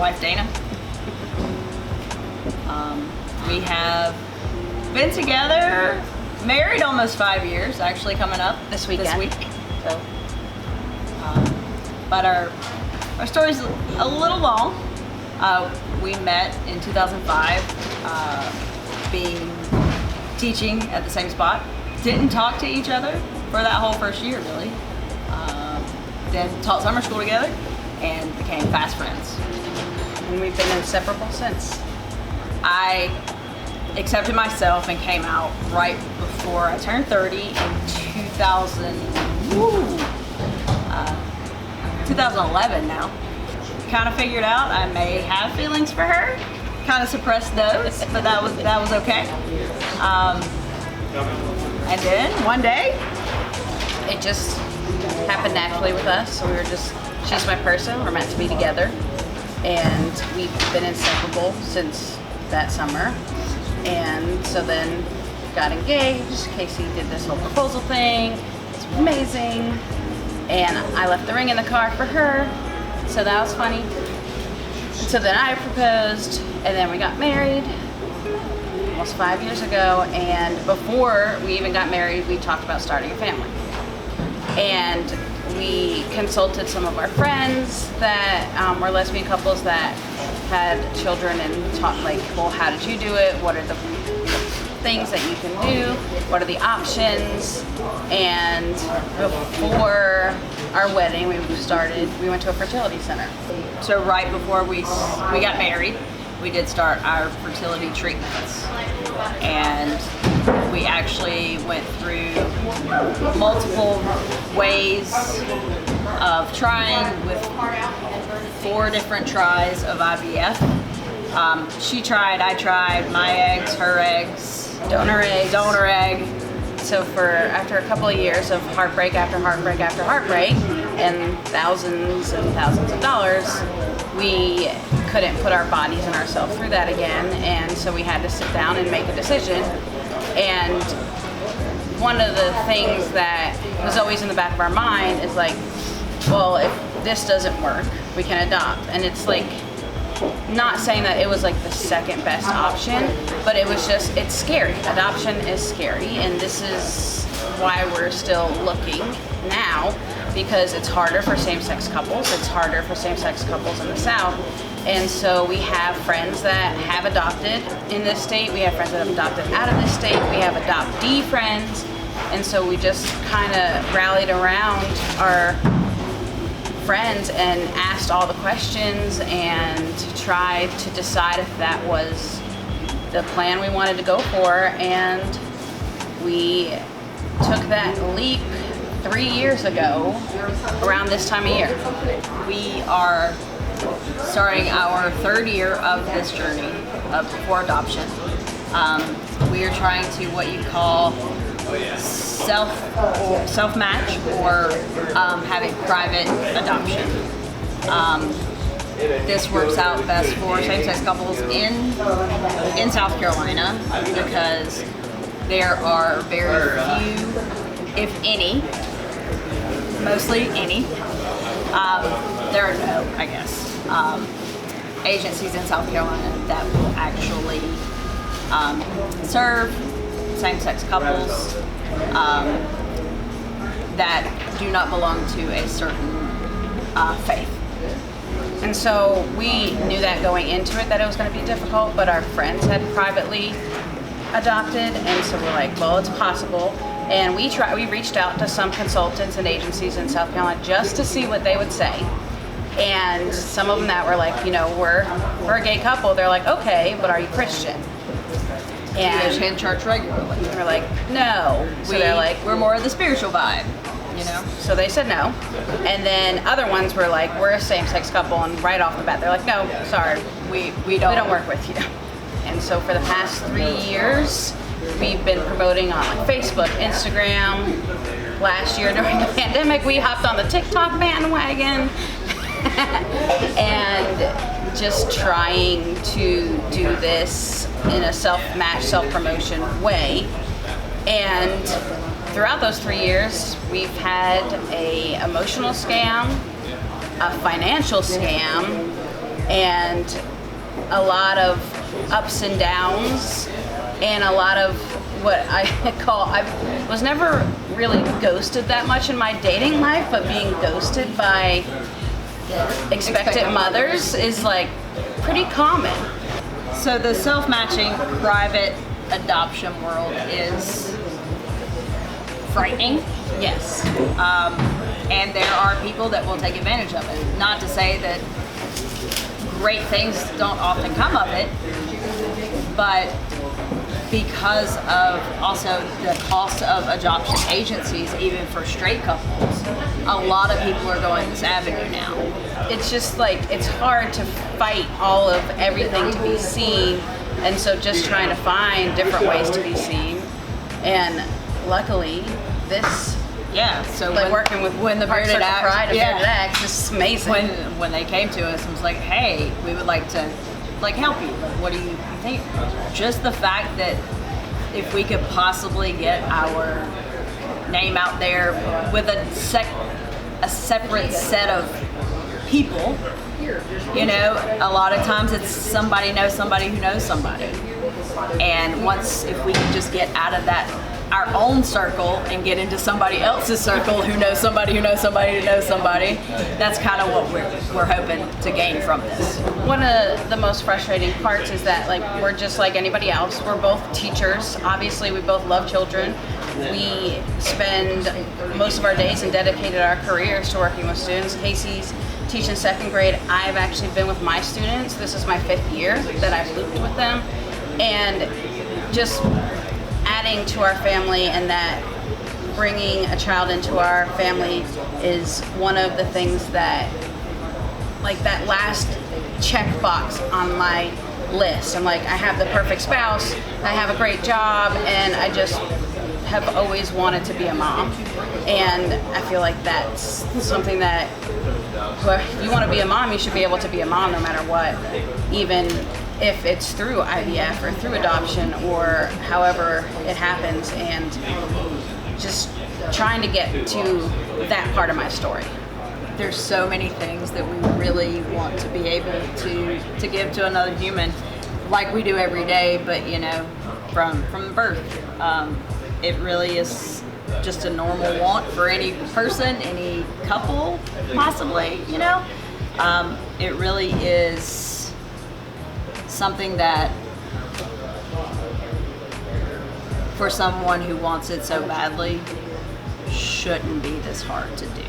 wife Dana. We have been together, married almost 5 years, actually coming up This weekend. This week. So, but our story's a little long. We met in 2005, teaching at the same spot. Didn't talk to each other for that whole first year, really. Then taught summer school together and became fast friends. And we've been inseparable since. I accepted myself and came out right before I turned 30 in 2011 now. Kind of figured out I may have feelings for her. Kind of suppressed those, but that was okay. And then one day, It just happened naturally with us. So she's my person. We're meant to be together. And we've been inseparable since that summer. And so then got engaged. Casey did this whole proposal thing. It's amazing. And I left the ring in the car for her. So that was funny. So then I proposed, and then we got married almost 5 years ago. And before we even got married, we talked about starting a family. And we consulted some of our friends that were lesbian couples that had children and talked like, well, how did you do it? What are the things that you can do? What are the options? And before our wedding, we went to a fertility center. so right before we got married, we did start our fertility treatments. And we actually went through multiple ways of trying with 4 different tries of IVF. She tried, I tried, my eggs, her eggs, Donor eggs. donor egg. So after a couple of years of heartbreak after heartbreak after heartbreak and thousands of dollars, we couldn't put our bodies and ourselves through that again. And so we had to sit down and make a decision. And one of the things that was always in the back of our mind is like, well, if this doesn't work, we can adopt. And it's like, not saying that it was like the second best option, but it was just, it's scary. Adoption is scary, and this is why we're still looking now, because it's harder for same-sex couples. It's harder for same-sex couples in the South. And so we have friends that have adopted in this state. We have friends that have adopted out of this state. We have adoptee friends. And so we just kind of rallied around our friends and asked all the questions and tried to decide if that was the plan we wanted to go for. And we took that leap 3 years ago around this time of year. We are starting our 3rd year of this journey for adoption. We are trying to what you call self-match or having private adoption. This works out best for same-sex couples in South Carolina because there are very few, if any, mostly any. There are no, I guess, agencies in South Carolina that will actually serve same-sex couples that do not belong to a certain faith. And so we knew that going into it that it was going to be difficult, but our friends had privately adopted, and so we're like, well, it's possible. And we reached out to some consultants and agencies in South Carolina just to see what they would say. And some of them that were like, you know, we're a gay couple. They're like, okay, but are you Christian? And you attend church regularly. We're like, no. So they're like, we're more of the spiritual vibe, you know? So they said no. And then other ones were like, we're a same-sex couple, and right off the bat, they're like, no, sorry, we don't work with you. And so for the past 3 years, we've been promoting on like Facebook, Instagram. Last year during the pandemic, we hopped on the TikTok bandwagon. And just trying to do this in a self-match, self-promotion way. And throughout those 3 years, we've had a emotional scam, a financial scam, and a lot of ups and downs, and a lot of what I call, I was never really ghosted that much in my dating life, but being ghosted by expectant mothers is like pretty common. So the self-matching private adoption world is frightening. Yes. And there are people that will take advantage of it. Not to say that great things don't often come of it, but because of also the cost of adoption agencies, even for straight couples, a lot of people are going this avenue now. It's just like, it's hard to fight all of everything to be seen, and so just trying to find different ways to be seen. And luckily, this, Yeah, so like working with when the Heart Bearded Circle Pride and yeah. Bearded Axe, this is amazing. when they came to us and was like, hey, we would like to help you. Like, what do you think? Just the fact that if we could possibly get our name out there with a separate set of people, you know, a lot of times it's somebody knows somebody who knows somebody. And if we can just get out of that, our own circle, and get into somebody else's circle who knows somebody who knows somebody who knows somebody, that's kind of what we're hoping to gain from this. One of the most frustrating parts is that, like, we're just like anybody else. We're both teachers. Obviously, we both love children. We spend most of our days and dedicated our careers to working with students. Casey's teaching second grade. I've actually been with my students. This is my 5th year that I've looped with them. And just adding to our family, and that bringing a child into our family is one of the things that, like, that last checkbox on my list. I'm like, I have the perfect spouse, I have a great job, and I just have always wanted to be a mom. And I feel like that's something that, if you want to be a mom, you should be able to be a mom no matter what, even if it's through IVF or through adoption or however it happens, and just trying to get to that part of my story. There's so many things that we really want to be able to give to another human, like we do every day, but you know, from birth. It really is just a normal want for any person, any couple, possibly, you know. It really is something that, for someone who wants it so badly, shouldn't be this hard to do.